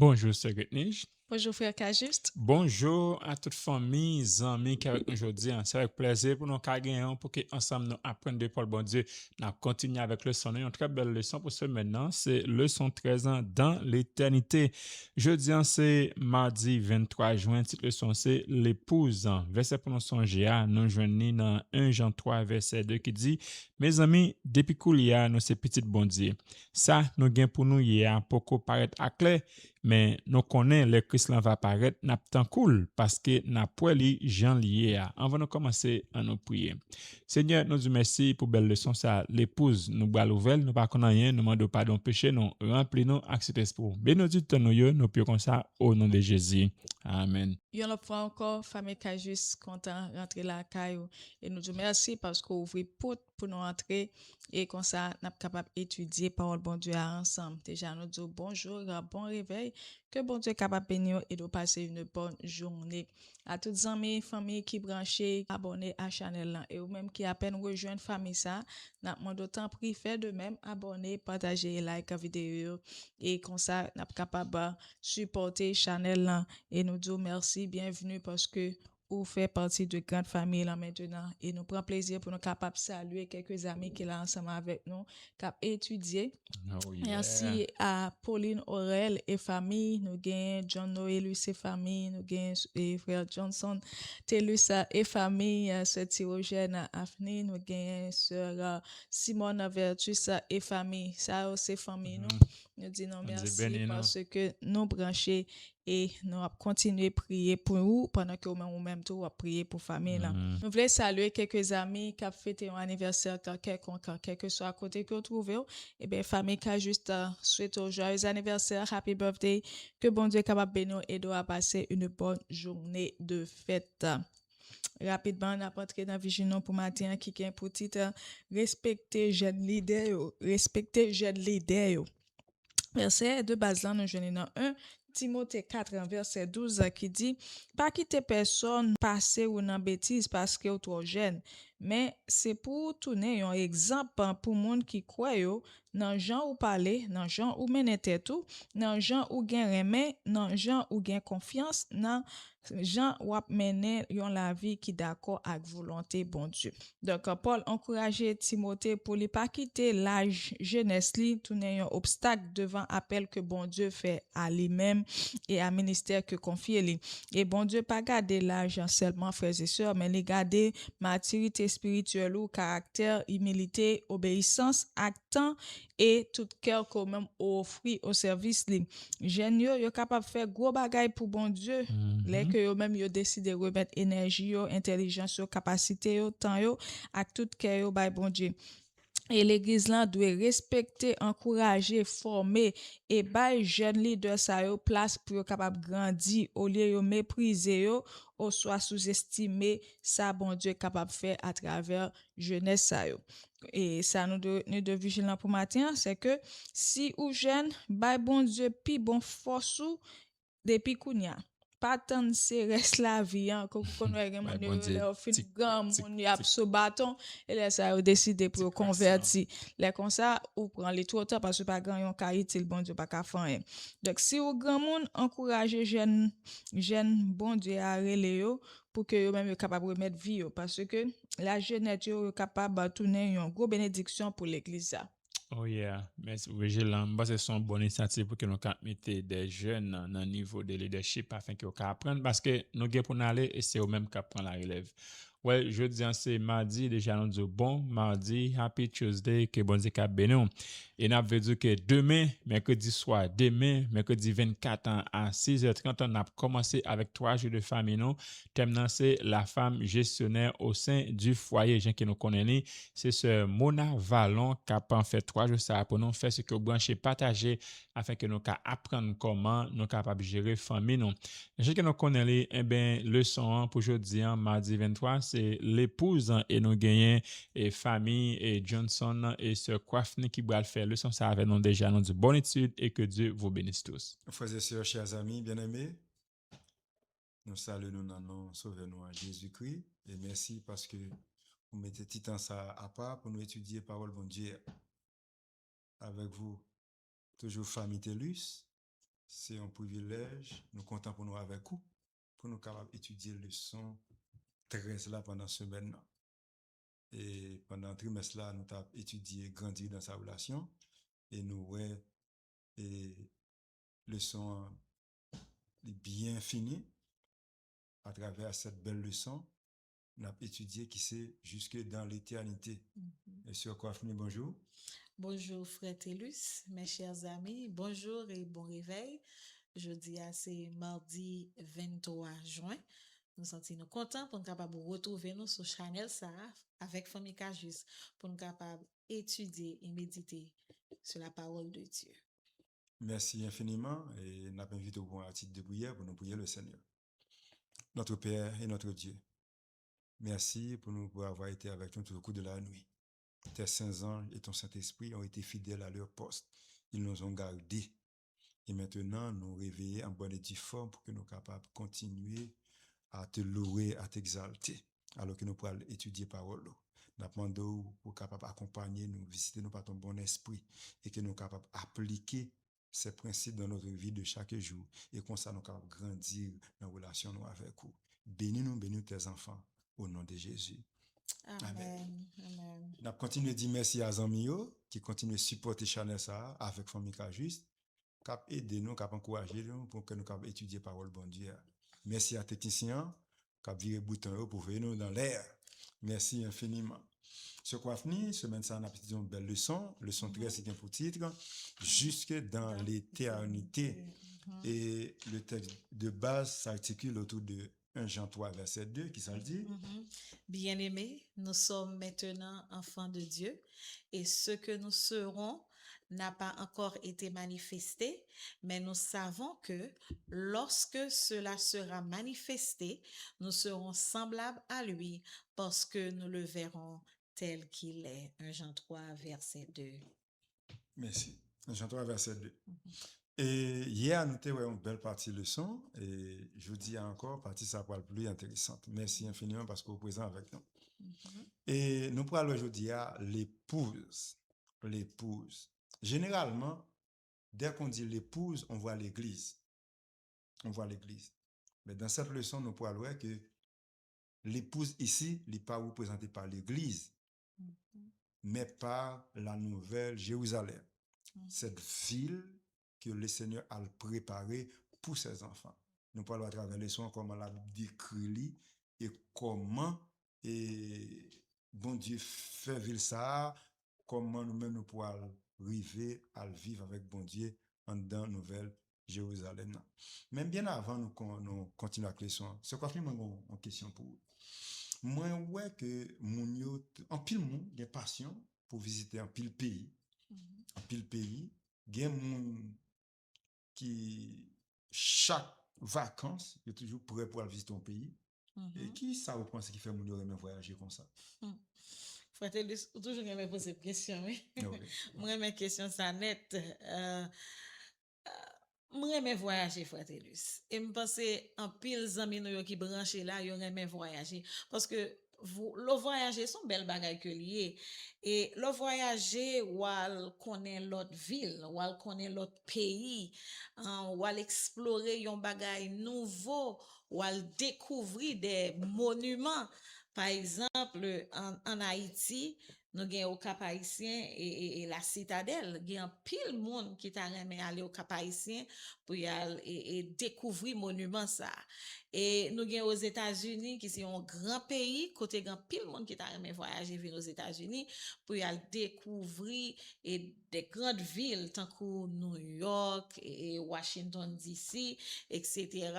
Bonjour, c'est Gretnij. Bonjour frère Cajuste. Bonjour à toute famille, amis qui avec nous aujourd'hui. C'est avec plaisir pour nous gagner pour que ensemble nous apprenions de Paul bon Dieu. Nous continuons avec le son. Une très belle leçon pour ce maintenant, c'est leçon 13 ans dans l'éternité. Jeudi, c'est mardi 23 juin. Cette leçon, c'est l'épouse. Verset pour nous songer à nous joignons dans 1 Jean 3, verset 2 qui dit: Mes amis, depuis qu'il y a nous ces petites bon Dieu. Ça, nous gagnons pour nous hier pour qu'on paraître à clair. Mais nous connaissons le Christ va apparaître, n'a pas cool parce que n'a pas li Jean lié à. Avant de commencer à nous prier. Seigneur, nous disons merci pour belle leçon ça. L'épouse nous boit nouvelle, nous pas connaissons rien, nous demandons pardon péché, nous remplis-nous avec cet esprit. Bénédit nous prions comme ça au nom de Jésus. Amen. Yon l'autre fois encore, famille Cajuste content rentrer la caillou et nous disons merci parce qu'on ouvre porte pour nous entrer et comme ça nous capable étudier parole bon Dieu ensemble. Déjà nous disons bonjour, bon réveil, que bon Dieu capable bénir et de passer une bonne journée. À toutes les amis, familles qui branchées, abonnés à channel là et ou même qui à peine rejoindre famille ça, n'a demandé autant pris faire de même abonner, partager, like la vidéo et comme ça n'a capable supporter channel là et nous disons merci, bienvenue parce que vous faites partie de grande famille là maintenant et nous prenons plaisir pour nous capables de saluer quelques amis qui sont là ensemble avec nous, qui ont étudié. Oh yeah. Merci à Pauline Aurel et famille. Nous gagnons John Noelus et famille. Nous gagnons frère Johnson Telus et famille. Sœur Tyrogène Afni. Nous gagnons sœur Simone Vertus et famille. Ça, c'est famille. Nous disons merci parce que nous branchés et nous avons continué à prier pour vous pendant que nous-mêmes tout à prier pour famille là. Nous voulons saluer quelques amis qui ont fêté un anniversaire quelconque, quel que soit à côté que vous trouvez. Et bien, famille qui a juste souhaite au joyeux anniversaire, happy birthday, que bon Dieu est capable de bénir et doit passer une bonne journée de fête. Rapidement, on a entré dans Viginon pour matin qui est pour titre respecter jeune leader, respecter jeune leader. Verset de base là, nous jouons dans 1 Timothée 4, verset 12 qui dit: Pas quitter personne passer ou dans bêtise parce que vous trop jeune, mais c'est pour tourner un exemple pour monde qui croit yo, dans gens ou parler, dans gens ou mener tout, dans gens ou gain remè, dans gens ou gain confiance, dans gens ou mener yon la vie qui d'accord avec volonté bon Dieu. Donc Paul encourageait Timothée pour ne pas quitter l'âge jeunesse li, tourner un obstacle devant appel que bon Dieu fait à lui-même et à ministère que confie lui. Et bon Dieu pas garder l'âge seulement frères et sœurs, mais les garder maturité spirituelle ou caractère, humilité, obéissance, actant et tout cœur qu'on même offrir au service li. Jeune yo capable faire gros bagay pour bon Dieu. Les que yo même yo décide remettre énergie yo, intelligence yo, capacité yo, temps yo, ak tout cœur yo bay bon Dieu. Et l'église là doit respecter, encourager, former et bay jeune leader sa yo place pour yo capable grandir au lieu yo mépriser yo ou soit sous-estimer ça bon Dieu capable faire à travers jeunesse sa yo. Et ça nous de vigilant pour matin, c'est que si ou jeune, bay bon Dieu pi bon force ou depuis kounya. Pas tant c'est reste la vie hein qu'on connaît Ouais, mon bon Dieu. leur fin Tic, grand tic, mon y a tic, ce bâton et là ça a décidé pour tic, croissant. convertir les comme ça ou prend les trop temps parce que pas grand yon carité le bon Dieu pas ka faire. Donc si au grand monde encourager jeune bon Dieu à relé yo pour que yo même yo capable remettre vie yo parce que la jeunesse yo capable tourner une gros bénédiction pour l'église. Oh yeah, merci Vigilant. Bah, c'est son bonne initiative pour que nous mettions des jeunes dans le niveau de leadership afin qu'ils puissent apprendre parce que nous avons pour nous aller et c'est eux mêmes qui prennent la relève. Ouais, je dis c'est mardi, déjà nous disons bon mardi, happy Tuesday, que bon Dieu cap béni. Et nous avons dit que demain, mercredi soir, demain, mercredi 24 ans à 6h30, on a commencé avec 3 jours de famille. Thème c'est la femme gestionnaire au sein du foyer. Gens qui nous connaissent, c'est ce Mona Vallon qui a en fait 3 jours ça pour nous faire ce que brancher partager afin que nous apprendre comment nous capables gérer famille nous. Je que nous connaissons eh ben leçon pour aujourd'hui mardi 23 c'est l'épouse et nous gagnons et famille et Johnson et ce Kwafni qui va le faire leçon ça avec nous déjà nous dit bonne étude et que Dieu vous bénisse tous. Frères et sœurs, chers amis bien-aimés, nous saluons nous dans nos sauveur nous à Jésus-Christ et merci parce que vous mettez tout temps ça à part pour nous étudier parole bon Dieu avec vous. Toujours famille Telus. c'est un privilège. Nous comptons pour nous avec vous, pour nous capables d'étudier leçon 13 là pendant semaine. Et pendant trimestre là, nous avons étudié grandir dans sa relation. Et nous, ouais, et leçon bien finie à travers cette belle leçon. On a étudié qui c'est jusque dans l'éternité. Et sur quoi finir, bonjour. Bonjour frère Télus, mes chers amis, bonjour et bon réveil. Jeudi, c'est mardi 23 juin. Nous sommes contents pour nous capables de retrouver nous sur Chanel ça avec Famille Cajus pour nous capables d'étudier et méditer sur la parole de Dieu. Merci infiniment et nous invité au un titre de prière pour nous prier le Seigneur. Notre Père et notre Dieu, merci pour avoir été avec nous tout au cours de la nuit. Tes saints anges et ton Saint-Esprit ont été fidèles à leur poste. Ils nous ont gardés. Et maintenant, nous réveiller en bonne et due forme pour que nous soyons capables de continuer à te louer, à t'exalter, alors que nous pourrons étudier parole. Nous demandons pour capable d'accompagner nous, visiter nous par ton bon esprit, et que nous soyons capables d'appliquer ces principes dans notre vie de chaque jour, et comme ça nous sommes capables de grandir dans la relation nous avec vous. Bénis tes enfants, au nom de Jésus. Amen. Amen. Nous continuons de dire merci à Zamio, qui continue de supporter Chanel ça avec Famille Cajus, qui a aidé nous, qui a encouragé nous pour que nous puissions étudier la parole bon Dieu. Merci à technicien qui a viré bouton pour venir nous dans l'air. Merci infiniment. Ce qu'on a fini, semaine ça, on a une belle leçon. Leçon 13, c'est pour titre, jusque dans l'éternité. Et le texte de base s'articule autour de 1 Jean 3, verset 2, qui ça le dit? Bien-aimés, nous sommes maintenant enfants de Dieu et ce que nous serons n'a pas encore été manifesté, mais nous savons que lorsque cela sera manifesté, nous serons semblables à lui parce que nous le verrons tel qu'il est. 1 Jean 3, verset 2. Merci. 1 Jean 3, verset 2. Et hier, nous avons une belle partie leçon et je vous dis encore, partie ça pour le plus intéressante. Merci infiniment parce que vous êtes présent avec nous. Et nous parlons aujourd'hui à l'épouse. L'épouse. Généralement, dès qu'on dit l'épouse, on voit l'église. On voit l'église. Mais dans cette leçon, nous parlons que l'épouse ici n'est pas représentée par l'église, mais par la nouvelle Jérusalem. Cette ville que le Seigneur a préparée pour ses enfants. Nous parlons à travers les leçons comment la décrit et comment bon Dieu fait ville ça, comment nous-mêmes nous pouvons arriver à vivre avec bon Dieu en dans nouvelle Jérusalem. Même bien avant nous continuons avec les leçons, c'est quoi en question pour vous? Moi ouais que moun yo en pile monde des passion pour visiter un pile pays. En pile pays, gen moun qui chaque vacances est toujours prêt pour aller visiter un pays. Et qui ça vous pense qui fait moun yo aimer voyager comme ça? Frère Télus, toujours aimé poser cette question, oui. Moi, mes questions ça net. Moi, aime voyager, frère Télus. Et me penser en pile zami nou yo qui branché là, yo aime voyager parce que le voyager son belle bagaille que lié et le voyager ou al connaît l'autre ville ou al connaît l'autre pays ou al explorer yon bagaille nouveau ou al découvrir des monuments par exemple en Haïti nous gagnons au Cap Haïtien et la citadelle, il y a un pile monde qui t'a aimé aller au Cap Haïtien pour y aller et découvrir monument ça. Et nous gagnons aux États-Unis qui c'est un grand pays, côté grand pile monde qui t'a aimé voyager vers aux États-Unis pour y aller découvrir et des grandes villes tant que New York et Washington DC, etc.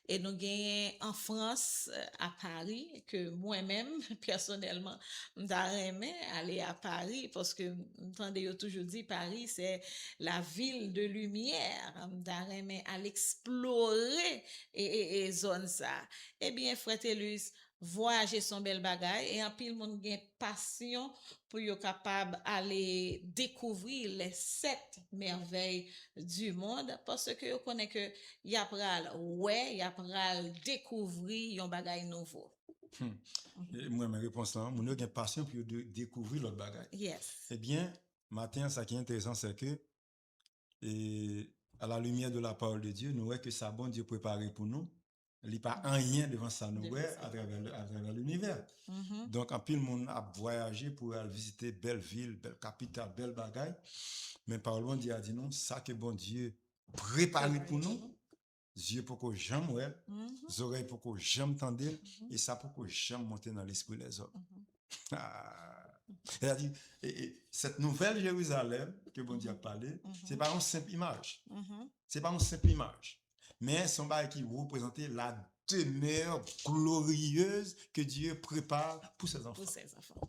Et nous gagnons en France à Paris que moi-même personnellement m'aimé aller à Paris parce que m'entendez toujours dit Paris c'est la ville de lumière m'aimé aller explorer et zone ça. Eh bien frère Télus, voyager son bel bagaille et en pile monde gain passion pour yo capable aller découvrir les 7 merveilles du monde parce que yo connaît que y a pral ouais y a pral découvrir yon bagaille nouveau. Moi ma réponse là, mon gain passion pour découvrir l'autre bagaille. Yes. Eh bien, matin ça qui est intéressant c'est que à la lumière de la parole de Dieu, nous voyons que ça bon Dieu préparé pour nous. Il n'y a pas rien devant ça, nous voyons à travers l'univers. Donc, en pile, monde a voyagé pour aller visiter belle ville, belle capitale, belle bagaille. Mais par loin, Dieu a dit non, ça que bon Dieu préparé pour nous, yeux pour que j'aime, ouais, oreilles pour que j'aime tendre, et ça pour que j'aime monter dans l'esprit des hommes. C'est-à-dire, cette nouvelle Jérusalem que bon Dieu a parlé, c'est pas une simple image. C'est pas une simple image. Mais c'est un bail qui représente la demeure glorieuse que Dieu prépare pour ses enfants.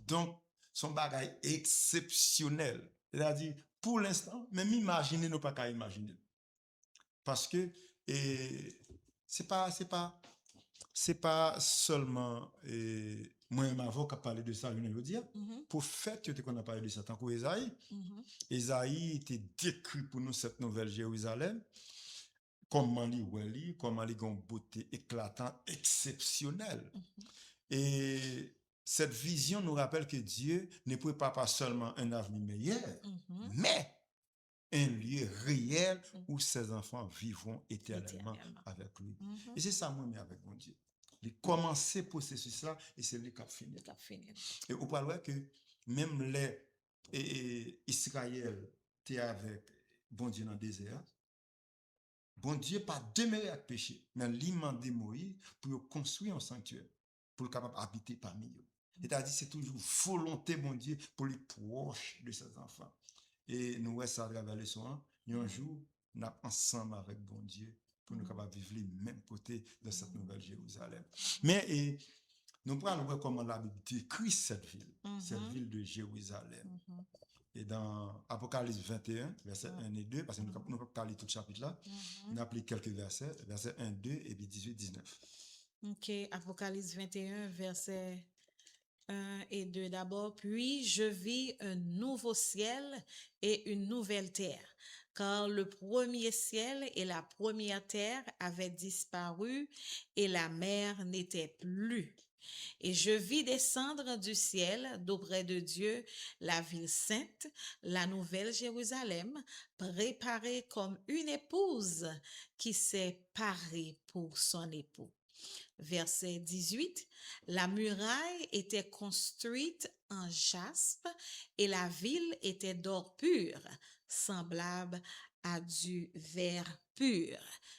Donc, son bagage exceptionnel. C'est-à-dire, pour l'instant, même imaginer, nous pas qu'à imaginer. Parce que c'est pas seulement moi et ma voix qui a parlé de ça, je veux dire. Pour fait que qu'on a parlé de ça, tant qu'Esaïe, Esaïe était décrit pour nous cette nouvelle Jérusalem. Comment il comment il a une beauté éclatante, exceptionnelle. Et cette vision nous rappelle que Dieu ne prépare pas seulement un avenir meilleur, mais un lieu réel où ses enfants vivront éternellement avec lui. Et c'est ça, moi, mais avec mon Dieu. Il commence ce processus-là et c'est lui qui a fini. Et on parle que même les Israël étaient avec bon Dieu dans le désert. Bon Dieu pas demeuré avec péché, mais il a demandé Moïse pour construire un sanctuaire, pour être capable d'habiter parmi eux. C'est-à-dire c'est toujours volonté, bon Dieu, pour les proches de ses enfants. Et nous voyons ça à travers le soin. Un jour, nous sommes ensemble avec bon Dieu pour nous capables de vivre les mêmes côtés de cette nouvelle Jérusalem. Mais nous pourrons voir comment la Bible décrit cette ville de Jérusalem. Et dans Apocalypse 21, versets 1 et 2, parce que nous ne pouvons pas lire tout le chapitre-là, nous appelons quelques versets, versets 1, 2 et puis 18, 19. Ok, Apocalypse 21, versets 1 et 2 d'abord. Puis je vis un nouveau ciel et une nouvelle terre, car le premier ciel et la première terre avaient disparu et la mer n'était plus. Et je vis descendre du ciel d'auprès de Dieu la ville sainte, la nouvelle Jérusalem, préparée comme une épouse qui s'est parée pour son époux. Verset 18, la muraille était construite en jaspe et la ville était d'or pur, semblable à du verre pur.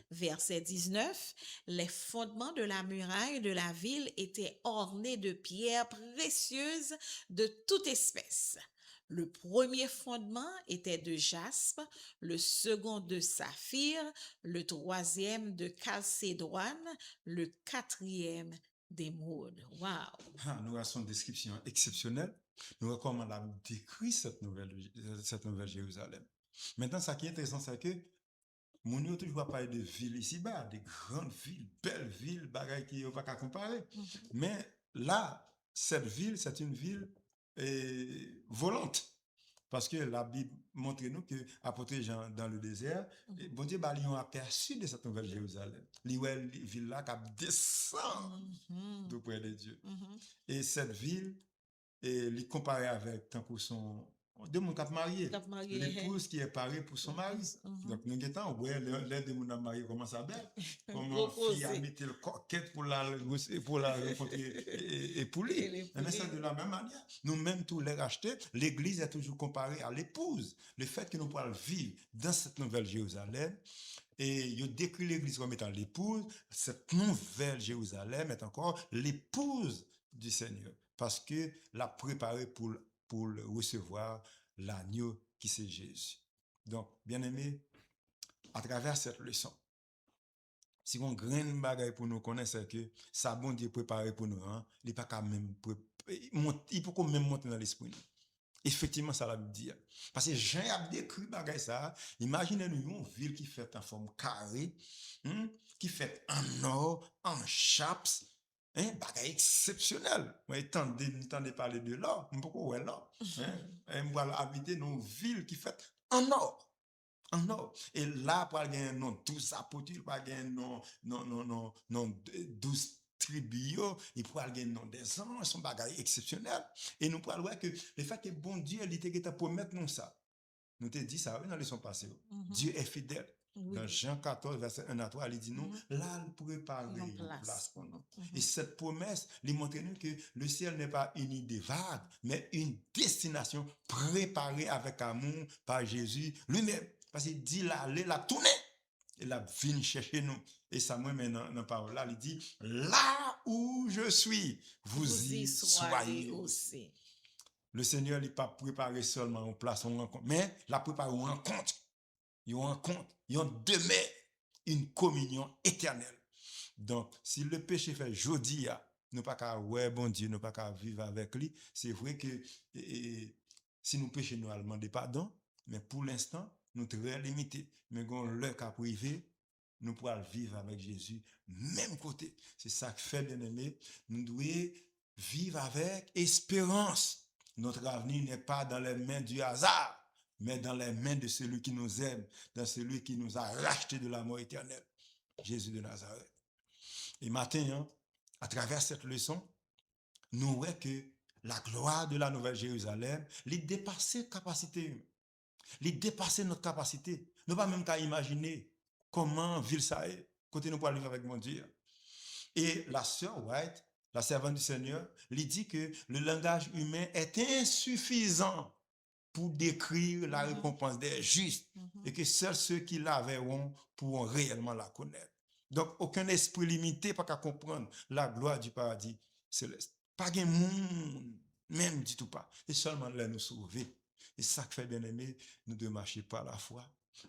Verset 19, les fondements de la muraille de la ville étaient ornés de pierres précieuses de toute espèce. Le premier fondement était de jaspe, le second de saphir, le troisième de chalcédoine, le quatrième d'émeraude. Wow! Nous avons une description exceptionnelle. Nous avons comment la Bible décrit cette nouvelle Jérusalem. Maintenant, ce qui est intéressant, c'est que mon nous toujours parler de villes ici-bas, des grandes villes, belles villes, bagailles qui n'ont pas qu'à comparer. Mais là, cette ville, c'est une ville volante. Parce que la Bible montre nous que apôtre Jean dans le désert, bon Dieu, ils ont aperçu de cette nouvelle Jérusalem. La ville là qui descend d'auprès de Dieu. Et cette ville, il comparé avec tant que son deux monde qui marié, l'épouse qui est parée pour son mari. Donc nous guettons ouais les deux monde mariés comment ça belle, comment fille a mis le coquette pour la rencontrer et pour lui. Mais c'est de la même manière. Nous même tous les racheter, l'église est toujours comparée à l'épouse. Le fait que nous pouvons vivre dans cette nouvelle Jérusalem et il décrit l'église comme étant l'épouse, cette nouvelle Jérusalem est encore l'épouse du Seigneur parce que l'a préparée pour recevoir l'agneau qui c'est Jésus. Donc, bien aimé, à travers cette leçon, si on grain bagaille pour nous connaître, c'est que ça bon Dieu préparé pour nous, hein, il pas quand même il peut même monter dans l'esprit. Effectivement, ça l'a dit. Parce que Jean a décrit bagaille ça. Imaginez-nous une ville qui fait en forme carrée, qui fait en or, en chaps, bagaille exceptionnel. Moi, t'entendez parler de l'or, pourquoi ouais l'or? Moi, habiter dans une ville qui fait en or. En or. Et là, pour gagner un nom 12 apôtres, pour gagner non 12 tribus, il pourra gagner nom des anges, son bagaille exceptionnel. Et nous pourrons voir que le fait que bon Dieu, il était pour mettre nous ça. Nous te dit ça dans la leçon passée. Dieu est fidèle. Dans Jean 14, verset 1 à 3, il dit nous, là, il prépare Une une place. place pour nous. Et cette promesse, il montre nous que le ciel n'est pas une idée vague, mais une destination préparée avec amour par Jésus lui-même. Parce qu'il dit là, il a tourné, il a venu chercher nous. Et ça, moi, maintenant, dans la parole là, il dit, là où je suis, vous y soyez aussi. Le Seigneur n'est pas préparé seulement en place, on rencontre, mais l'a préparé en rencontre. Ils rencontrent, ils ont demeure une communion éternelle. Donc, si le péché fait jodi, nous pas qu'à ouais bon Dieu, nous pas qu'à vivre avec lui. C'est vrai que si nous péchons, nous allons demander pardon, mais pour l'instant, nous sommes très limités. Mais quand le cas privé, nous pourrons vivre avec Jésus, même côté. C'est ça que fait, bien aimé, nous devons vivre avec espérance. Notre avenir n'est pas dans les mains du hasard, mais dans les mains de celui qui nous aime, dans celui qui nous a rachetés de la mort éternelle, Jésus de Nazareth. Et maintenant, à travers cette leçon, nous voyons que la gloire de la Nouvelle Jérusalem, il dépasse capacité, il dépasse notre capacité. Nous ne pouvons pas même qu'à imaginer comment ville ça est, côté nous pour vivre avec mon Dieu. Et la sœur White, la servante du Seigneur, lui dit que le langage humain est insuffisant pour décrire la récompense des justes et que seuls ceux qui la verront pourront réellement la connaître. Donc, aucun esprit limité pas qu'à comprendre la gloire du paradis céleste. Pas de monde, même du tout pas. Et seulement là nous sauver. Et ça que fait bien aimé, nous devons marcher par la foi.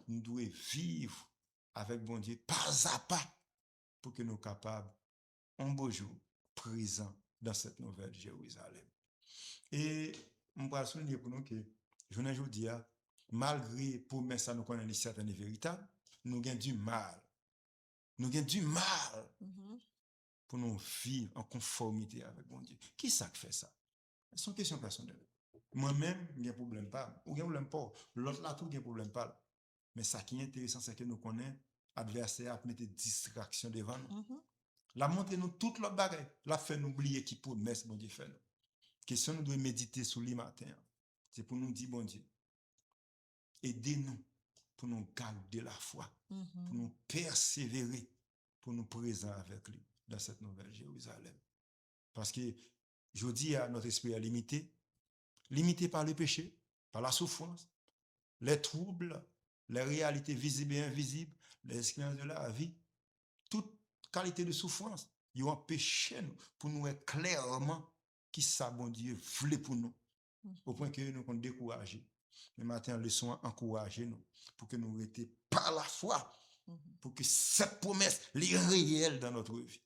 Nous devons vivre avec bon Dieu pas à pas pour que nous soyons capables, un beau jour, présents dans cette nouvelle Jérusalem. Et on va souligner pour nous que je ne dis pas, malgré promesse ça nous connaît certaines véritables, nous avons du mal. Nous avons du mal pour nous vivre en conformité avec mon Dieu. Qui ça fait ça? C'est une question personnelle. Moi-même, il n'y a problème pas. Ou il n'y a problème pas. L'autre là, tout il n'y a problème pas. Mais ça qui est intéressant, c'est que nous connaissons l'adversaire à mettre des distractions devant nous. La montre nous toute l'autre bagaille. La fait nous oublier qui promesse mon Dieu fait nous. Question nous devons méditer sur le matin. C'est pour nous dire, bon Dieu, aidez-nous pour nous garder la foi, pour nous persévérer, pour nous présenter avec lui dans cette nouvelle Jérusalem. Parce que je dis à notre esprit est limité par le péché, par la souffrance, les troubles, les réalités visibles et invisibles, les expériences de la vie, toute qualité de souffrance, ils ont empêché nous pour nous être clairement qui ça, bon Dieu, voulait pour nous. Au point que nous sommes découragés. Le matin, le soin encourager nous pour que nous restions par la foi, pour que cette promesse soit réelle dans notre vie.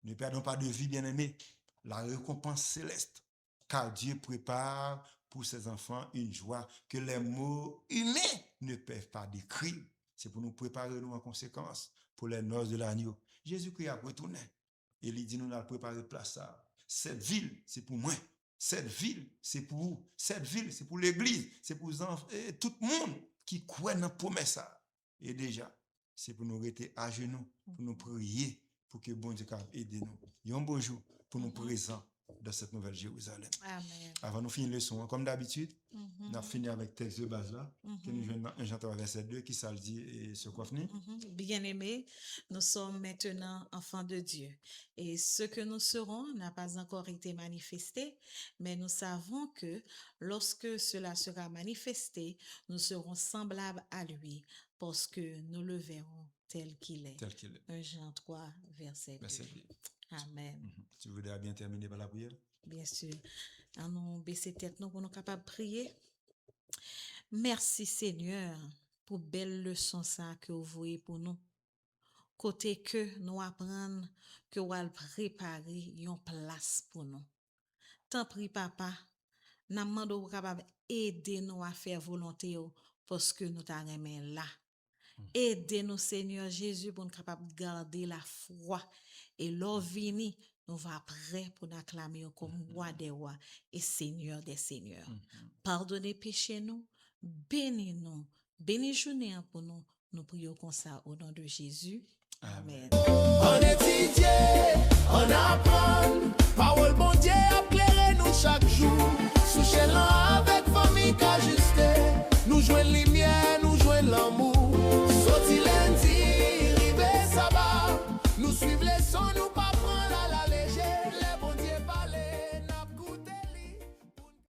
Ne perdons pas de vue, bien-aimés, la récompense céleste, car Dieu prépare pour ses enfants une joie que les mots humains ne peuvent pas décrire. C'est pour nous préparer nous en conséquence pour les noces de l'agneau. Jésus-Christ a retourné et il dit nous allons préparer place ça. Cette ville, c'est pour moi. Cette ville, c'est pour vous. Cette ville, c'est pour l'église. C'est pour tout le monde qui croit dans la promesse. Et déjà, c'est pour nous rester à genoux, pour nous prier, pour que bon Dieu aide nous. Il y a un beau jour pour nous présenter dans cette nouvelle Jérusalem. Amen. Avant de finir le leçon, comme d'habitude, on a fini avec le texte de base là, que nous jouons dans 1 Jean 3, verset 2, qui ça le dit et ce quoi finit. Bien-aimés, nous sommes maintenant enfants de Dieu. Et ce que nous serons n'a pas encore été manifesté, mais nous savons que lorsque cela sera manifesté, nous serons semblables à lui, parce que nous le verrons tel qu'il est. Tel qu'il est. 1 Jean 3, verset 2. Amen. Tu voudrais bien terminer par la prière? Bien sûr. Nous baisser tête nous pour nous capables de prier. Merci Seigneur pour belle leçon ça que vous voyez pour nous. Côté que nous apprenons que vous allez préparer une place pour nous. Tant prie papa, nous demandons capable aider nous à faire volonté parce que nous t'aimons là. Aidez-nous Seigneur Jésus pour nous capable garder la foi et l'ovini nous va prêt pour nous acclamer comme roi des rois et seigneur des seigneurs. Pardonnez péché nous, bénis-nous, bénis journée pour nous. Nous prions comme ça au nom de Jésus. Amen. On étudie, on apprend, parole bon Dieu éclaire nous chaque jour.